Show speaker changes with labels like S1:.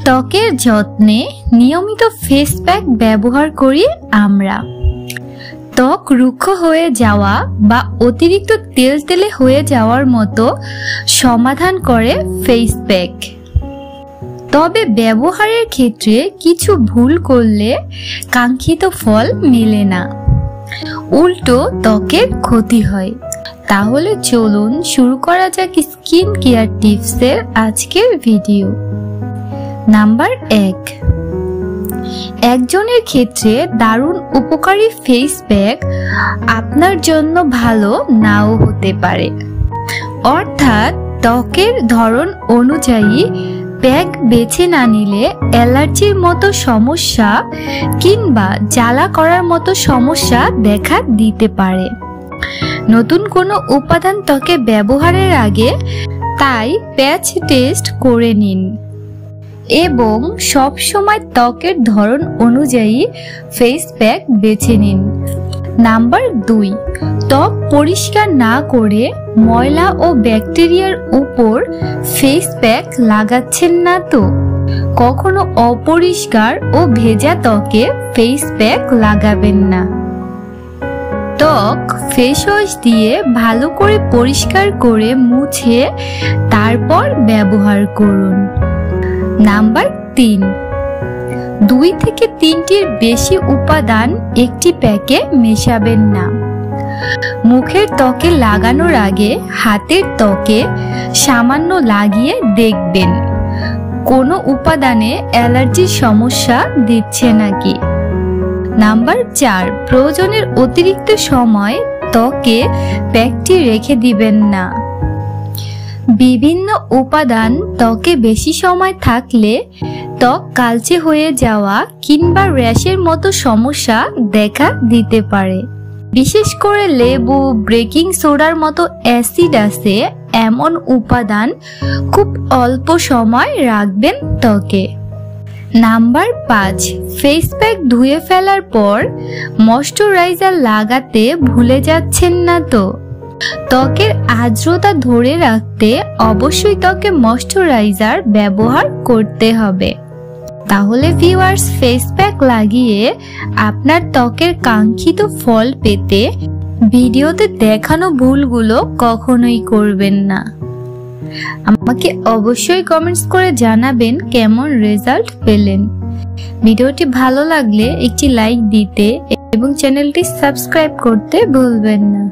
S1: ত্বকের যত্নে নিয়মিত ফেস প্যাক ব্যবহার করি আমরা। ত্বক রুক্ষ হয়ে যাওয়া বা অতিরিক্ত তেলতেলে হয়ে যাওয়ার মতো সমাধান করে ফেস প্যাক। তবে ব্যবহারের ক্ষেত্রে কিছু ভুল করলে কাঙ্ক্ষিত ফল মেলে না, উল্টো ত্বকের ক্ষতি হয়। তাহলে চলুন শুরু করা যাক স্কিন কেয়ার টিপসের আজকের ভিডিও। নাম্বার 1, একজনের ক্ষেত্রে দারুণ উপকারী ফেস প্যাক আপনার জন্য ভালো নাও হতে পারে। অর্থাৎ ত্বকের ধরন অনুযায়ী প্যাক বেছে না নিলে অ্যালার্জির মতো সমস্যা কিংবা জ্বালা করার মতো সমস্যা দেখা দিতে পারে। নতুন কোনো উপাদান ত্বকে ব্যবহারের আগে তাই প্যাচ টেস্ট করে নিন এবং সব সময় ত্বকের ধরন অনুযায়ী ফেস প্যাক বেছে নিন। নাম্বার 2, ত্বক পরিষ্কার না করে ময়লা ও ব্যাকটেরিয়ার উপর ফেস প্যাক লাগাচ্ছেন না তো? কখনো অপরিষ্কার ও ভেজা ত্বকে ফেস প্যাক লাগাবেন না। ত্বক ফেস ওয়াশ দিয়ে ভালো করে পরিষ্কার করে মুছে তারপর ব্যবহার করুন। নাম্বার 3, 2 থেকে 3টির বেশি উপাদান একটি প্যাকে মেশাবেন না। মুখের ত্বকে লাগানোর আগে হাতের ত্বকে সামান্য লাগিয়ে দেখবেন কোনো উপাদানে অ্যালার্জির সমস্যা দিচ্ছে নাকি। নাম্বার 4, প্রয়োজনের অতিরিক্ত সময় ত্বকে প্যাকটি রেখে দিবেন না। বিভিন্ন উপাদান ত্বকে বেশি সময় থাকলে ত্বক কালচে হয়ে যাওয়া কিংবা র্যাশের মতো সমস্যা দেখা দিতে পারে। বিশেষ করে লেবু, বেকিং সোডার মতো অ্যাসিড আছে এমন উপাদান খুব অল্প সময় রাখবেন ত্বকে। নাম্বার 5, ফেস প্যাক ধুয়ে ফেলার পর ময়শ্চারাইজার লাগাতে ভুলে যাচ্ছেন না তো? ত্বকের আর্দ্রতা ধরে রাখতে অবশ্যই ত্বকে ময়শ্চারাইজার ব্যবহার করতে হবে। তাহলে ভিউয়ার্স, ফেস প্যাক লাগিয়ে আপনার ত্বকের কাঙ্ক্ষিত ফল পেতে ভিডিওতে দেখানো ভুলগুলো কখনোই করবেন না। আমাকে অবশ্যই কমেন্টস করে জানাবেন কেমন রেজাল্ট পেলেন। ভিডিওটি ভালো লাগলে একটি লাইক দিতে এবং চ্যানেলটি সাবস্ক্রাইব করতে ভুলবেন না।